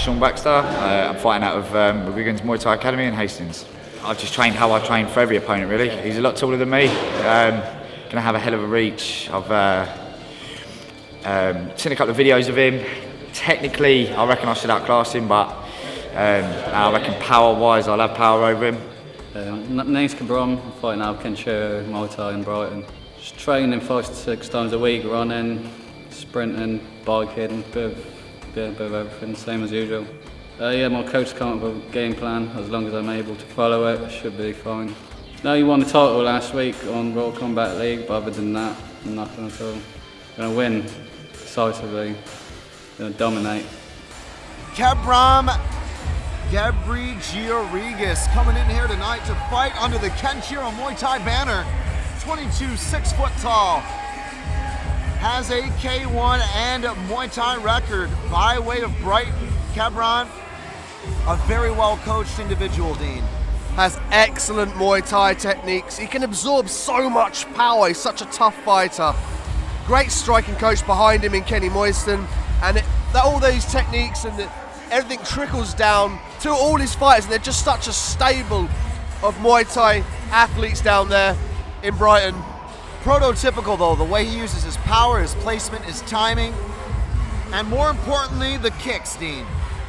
Sean Baxter. I'm fighting out of Gebregiorigis Muay Thai Academy in Hastings. I've just trained how I train for every opponent, really. He's a lot taller than me. Gonna have a hell of a reach. I've seen a couple of videos of him. Technically, I reckon I should outclass him, but I reckon power-wise, I'll have power over him. My name's Kebrom. I'm fighting out of Kebregiorigis Muay Thai in Brighton. Just training 5 to 6 times a week, running, sprinting, biking, bit of everything, same as usual. Yeah, my coach come up with a game plan. As long as I'm able to follow it, I should be fine. No, he won the title last week on Royal Combat League, but other than that, nothing at all. Gonna win decisively, gonna dominate. Kebrom Gebregiorigis coming in here tonight to fight under the Kebrom Muay Thai banner. 22, 6 foot tall. Has a K1 and Muay Thai record by way of Brighton. Kebrom, a very well coached individual, Dean. Has excellent Muay Thai techniques. He can absorb so much power. He's such a tough fighter. Great striking coach behind him in Kenny Moyston, and all those techniques and everything trickles down to all his fighters, and they're just such a stable of Muay Thai athletes down there in Brighton. Prototypical though, the way he uses his power, his placement, his timing, and more importantly, the kicks, Dean.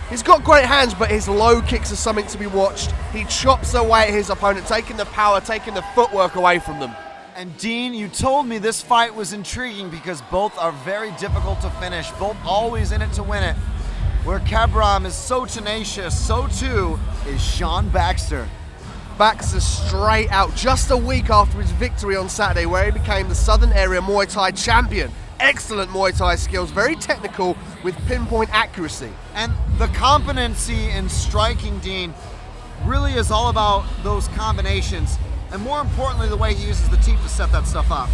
He's got great hands, but his low kicks are something to be watched. He chops away at his opponent, taking the power, taking the footwork away from them. And Dean, you told me this fight was intriguing because both are very difficult to finish, both always in it to win it. Where Kebrom is so tenacious, so too is Sean Baxter. Baxter straight out just a week after his victory on Saturday, where he became the Southern Area Muay Thai champion. Excellent Muay Thai skills, very technical with pinpoint accuracy. And the competency in striking, Dean, really is all about those combinations, and more importantly, the way he uses the teep to set that stuff up.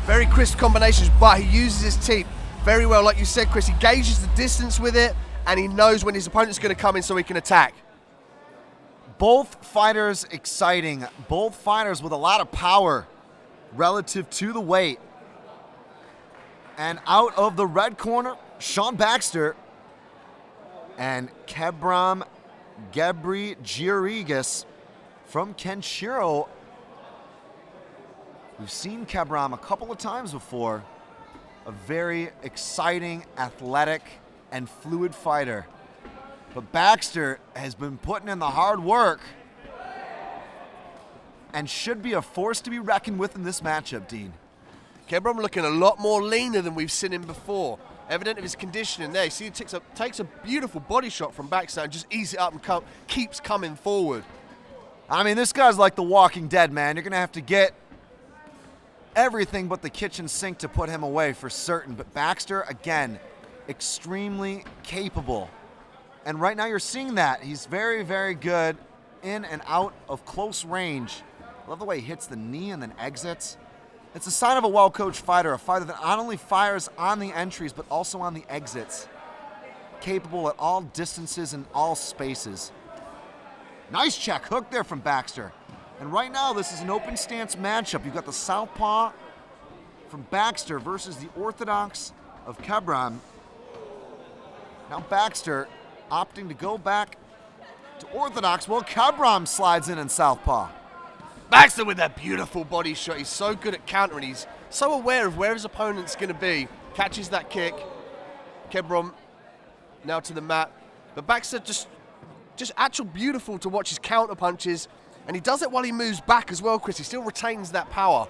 Very crisp combinations, but he uses his teep very well. Like you said, Chris, he gauges the distance with it, and he knows when his opponent's going to come in so he can attack. Both fighters exciting, both fighters with a lot of power relative to the weight. And out of the red corner, Sean Baxter and Kebrom Gebregiorigis from Kenshiro. We've seen Kebrom a couple of times before. A very exciting, athletic, and fluid fighter. But Baxter has been putting in the hard work and should be a force to be reckoned with in this matchup, Dean. Kebrom looking a lot more leaner than we've seen him before. Evident of his conditioning there. You see he takes a beautiful body shot from Baxter and just eats it up and keeps coming forward. I mean, this guy's like the Walking Dead, man. You're going to have to get everything but the kitchen sink to put him away for certain. But Baxter, again, extremely capable. And right now you're seeing that. He's very, very good in and out of close range. I love the way he hits the knee and then exits. It's a sign of a well-coached fighter, a fighter that not only fires on the entries, but also on the exits. Capable at all distances and all spaces. Nice check hook there from Baxter. And right now, this is an open stance matchup. You've got the southpaw from Baxter versus the orthodox of Kebrom. Now Baxter opting to go back to orthodox, while Kebrom slides in southpaw. Baxter with that beautiful body shot. He's so good at countering. He's so aware of where his opponent's going to be. Catches that kick. Kebrom now to the mat. But Baxter just actual beautiful to watch his counter punches. And he does it while he moves back as well, Chris. He still retains that power.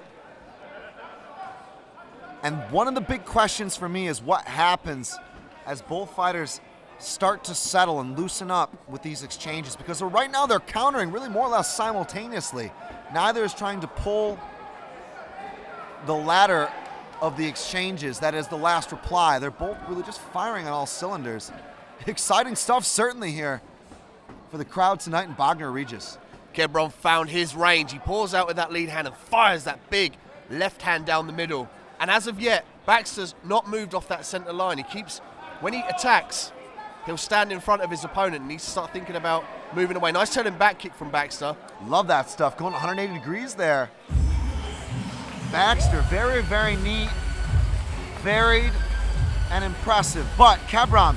And one of the big questions for me is what happens as both fighters start to settle and loosen up with these exchanges, because right now they're countering really more or less simultaneously. Neither is trying to pull the ladder of the exchanges, that is the last reply. They're both really just firing on all cylinders. Exciting stuff certainly here for the crowd tonight in Gebregiorigis. Kebrom found his range. He pours out with that lead hand and fires that big left hand down the middle. And as of yet, Baxter's not moved off that center line. He keeps, when he attacks, he'll stand in front of his opponent and needs to start thinking about moving away. Nice turning back kick from Baxter. Love that stuff, going 180 degrees there. Baxter, very, very neat, varied, and impressive. But Kebrom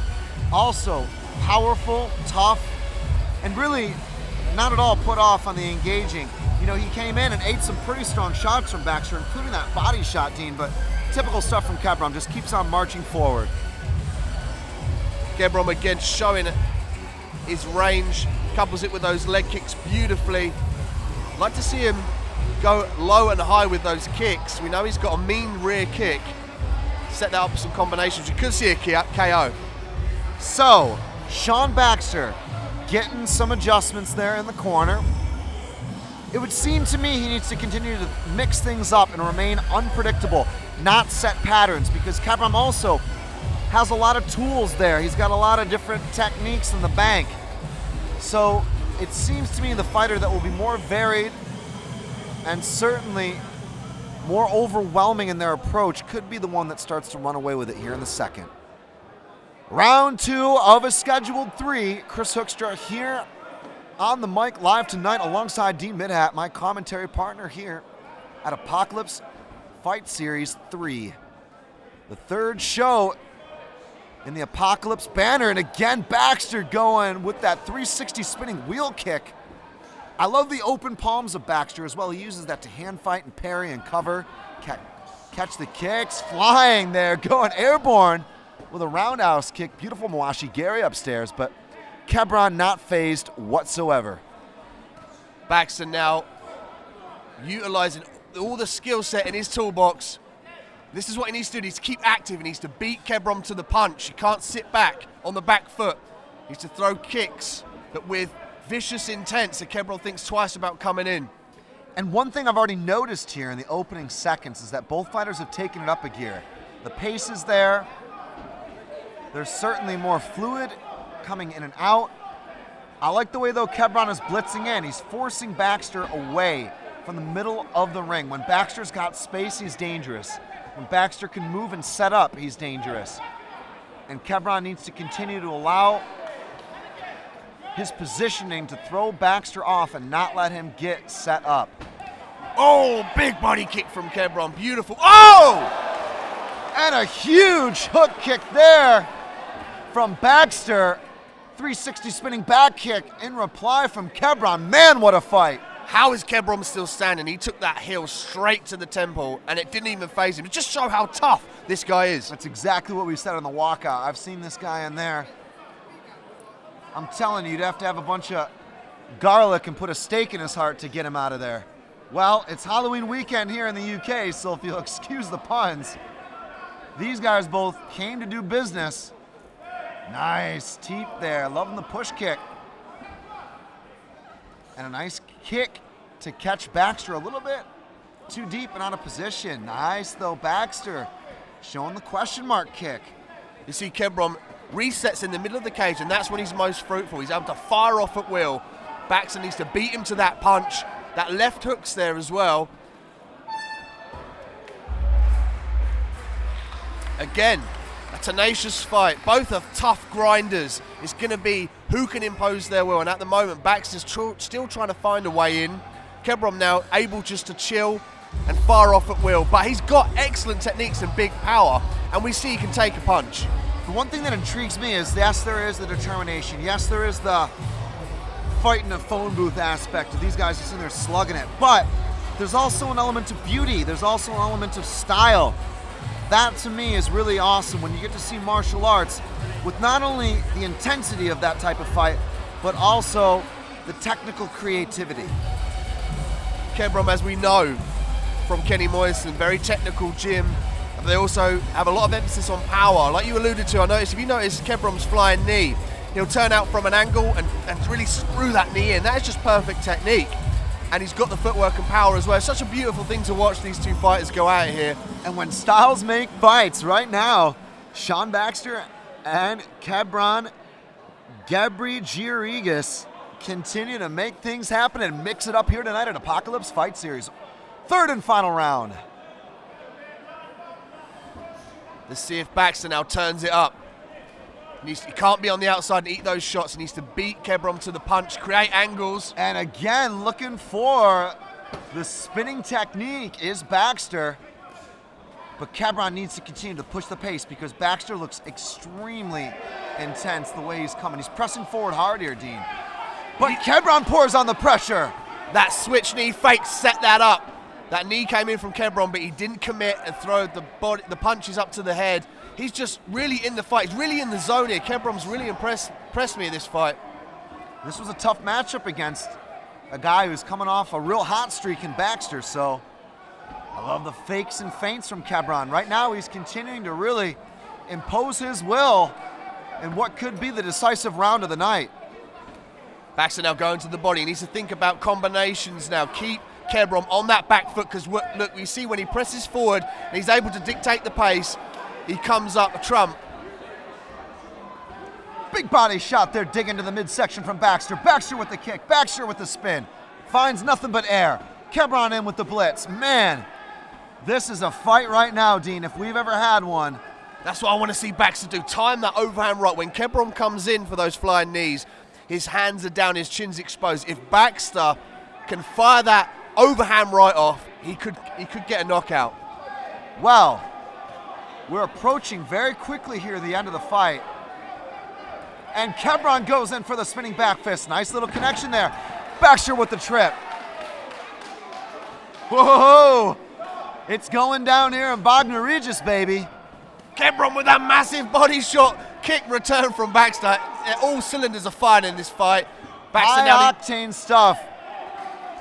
also powerful, tough, and really not at all put off on the engaging. You know, he came in and ate some pretty strong shots from Baxter, including that body shot, Dean, but typical stuff from Kebrom, just keeps on marching forward. Kebrom again showing his range, couples it with those leg kicks beautifully. I'd like to see him go low and high with those kicks. We know he's got a mean rear kick. Set that up with some combinations. You could see a KO. So, Sean Baxter getting some adjustments there in the corner. It would seem to me he needs to continue to mix things up and remain unpredictable, not set patterns, because Kebrom also has a lot of tools there. He's got a lot of different techniques in the bank. So it seems to me the fighter that will be more varied and certainly more overwhelming in their approach could be the one that starts to run away with it here in the second. Round 2 of a scheduled 3. Chris Hoekstra here on the mic live tonight alongside Dean Midhat, my commentary partner here at Apocalypse Fight Series 3. The third show in the Apocalypse banner, and again Baxter going with that 360 spinning wheel kick. I love the open palms of Baxter as well. He uses that to hand fight and parry and cover. Catch the kicks, flying there, going airborne with a roundhouse kick. Beautiful Mawashi Gary upstairs, but Kebrom not phased whatsoever. Baxter now utilizing all the skill set in his toolbox. This is what he needs to do. He needs to keep active. He needs to beat Kebrom to the punch. He can't sit back on the back foot. He needs to throw kicks, but with vicious intent, so Kebrom thinks twice about coming in. And one thing I've already noticed here in the opening seconds is that both fighters have taken it up a gear. The pace is there. There's certainly more fluid coming in and out. I like the way, though, Kebrom is blitzing in. He's forcing Baxter away from the middle of the ring. When Baxter's got space, he's dangerous. When Baxter can move and set up, he's dangerous. And Kebrom needs to continue to allow his positioning to throw Baxter off and not let him get set up. Oh, big body kick from Kebrom. Beautiful. Oh! And a huge hook kick there from Baxter. 360 spinning back kick in reply from Kebrom. Man, what a fight. How is Kebrom still standing? He took that heel straight to the temple and it didn't even faze him. It just show how tough this guy is. That's exactly what we said on the walkout. I've seen this guy in there. I'm telling you, you'd have to have a bunch of garlic and put a steak in his heart to get him out of there. Well, it's Halloween weekend here in the UK, so if you'll excuse the puns, these guys both came to do business. Nice teep there, loving the push kick. And a nice kick to catch Baxter a little bit too deep and out of position. Nice though, Baxter showing the question mark kick. You see Kebrom resets in the middle of the cage, and that's when he's most fruitful. He's able to fire off at will. Baxter needs to beat him to that punch. That left hook's there as well. Again, a tenacious fight. Both are tough grinders. It's going to be who can impose their will, and at the moment Baxter's still trying to find a way in. Kebrom now able just to chill and fire off at will, but he's got excellent techniques and big power, and we see he can take a punch. The one thing that intrigues me is, yes, there is the determination. Yes, there is the fight in a phone booth aspect of these guys just in there slugging it. But there's also an element of beauty. There's also an element of style. That, to me, is really awesome when you get to see martial arts with not only the intensity of that type of fight, but also the technical creativity. Kebrom, as we know from Kenny Moyson, very technical gym. They also have a lot of emphasis on power. Like you alluded to, if you notice Kebrom's flying knee, he'll turn out from an angle and really screw that knee in. That is just perfect technique. And he's got the footwork and power as well. It's such a beautiful thing to watch these two fighters go out here. And when styles make fights right now, Sean Baxter and Kebrom Gebregiorigis continue to make things happen and mix it up here tonight at Apocalypse Fight Series. Third and final round. Let's see if Baxter now turns it up. He can't be on the outside and eat those shots. He needs to beat Kebrom to the punch, create angles. And again, looking for the spinning technique is Baxter. but Kebrom needs to continue to push the pace because Baxter looks extremely intense the way he's coming. He's pressing forward hard here, Dean. But Kebrom pours on the pressure. That switch knee fake set that up. That knee came in from Kebrom, but he didn't commit and throw the punches up to the head. He's just really in the fight. He's really in the zone here. Kebrom's really impressed me in this fight. This was a tough matchup against a guy who's coming off a real hot streak in Baxter, so I love the fakes and feints from Kebrom. Right now, he's continuing to really impose his will in what could be the decisive round of the night. Baxter now going to the body. He needs to think about combinations now. Keep Kebrom on that back foot because look, we see when he presses forward and he's able to dictate the pace, he comes up a trump. Big body shot there, digging to the midsection from Baxter. Baxter with the kick, Baxter with the spin. Finds nothing but air. Kebrom in with the blitz. Man, this is a fight right now, Dean, if we've ever had one. That's what I want to see Baxter do. Time that overhand right. When Kebrom comes in for those flying knees, his hands are down, his chin's exposed. If Baxter can fire that overhand right off, he could get a knockout. Well, we're approaching very quickly here the end of the fight. And Kebrom goes in for the spinning back fist. Nice little connection there. Baxter with the trip. Whoa! It's going down here in Gebregiorigis, baby. Kebrom with that massive body shot. Kick return from Baxter. All cylinders are firing in this fight. Baxter High octane stuff.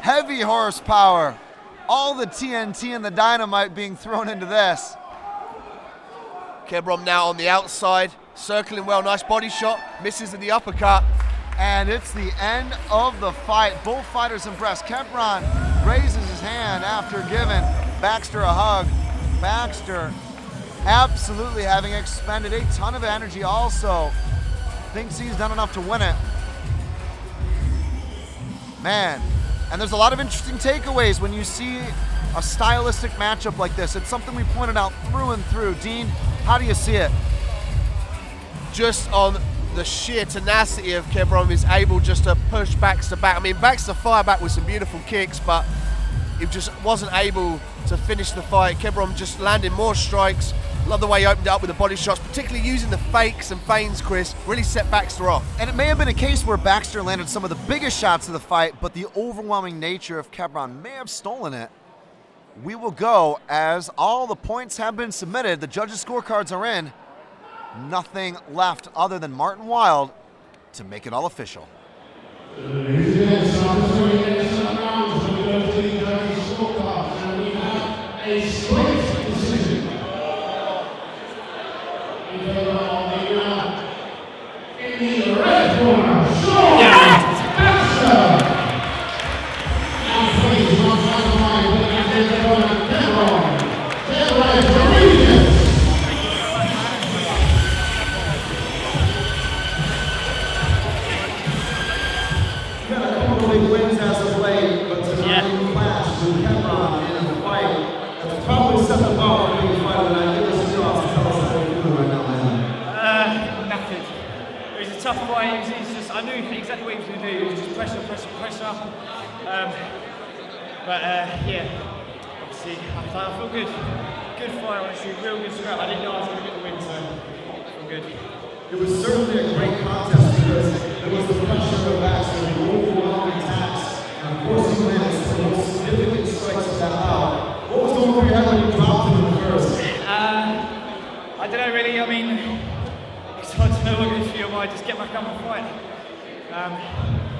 Heavy horsepower. All the TNT and the dynamite being thrown into this. Kebrom now on the outside. Circling well, nice body shot. Misses in the uppercut. And it's the end of the fight. Both fighters impressed. Kebrom raises his hand after giving Baxter a hug. Baxter absolutely having expended a ton of energy also. Thinks he's done enough to win it. Man, and there's a lot of interesting takeaways when you see a stylistic matchup like this. It's something we pointed out through and through. Dean, how do you see it? Just on the sheer tenacity of Kebrom, is able just to push Baxter back. I mean, Baxter fired back with some beautiful kicks, but he just wasn't able to finish the fight. Kebrom just landing more strikes. Love the way he opened it up with the body shots, particularly using the fakes and feints, Chris. Really set Baxter off. And it may have been a case where Baxter landed some of the biggest shots of the fight, but the overwhelming nature of Kebrom may have stolen it. We will go as all the points have been submitted. The judges' scorecards are in. Nothing left other than Martin Wild to make it all official. Ladies and gentlemen, we go to the judges' scorecard, and we have a split decision. In favor of the winner, in the red corner, Baxter. And please, one final line, we have the opponent, Kebrom. Gebregiorigis. Big wins as of late, but tonight you clashed with Kebrom in a fight that's probably set the bar for being a fight tonight. Give us your thoughts and tell us how you're feeling right now, man. Knackered. It was a tough fight. I knew exactly what he was going to do. It was just pressure. Yeah, obviously, I feel good. Good fight, honestly, real good scrap. I didn't know I was going to get the win, so I feel good. It was certainly a great contest because there was the pressure of Baxter, the overwhelming attacks, and of course he landed some of the most significant strikes of that bout. What was going through your head when you dropped him in the first? I don't know really, I mean, it's hard to know what goes through your mind, just get back up and fight.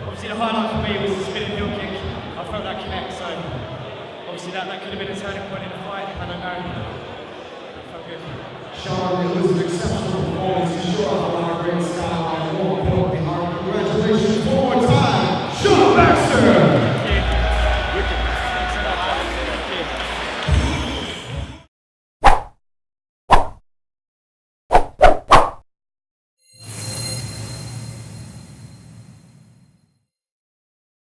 Obviously the highlight for me was the spinning heel kick. I felt that connect, so obviously that could have been a turning point in the fight, I don't know. I felt good. Sean, it was an exceptional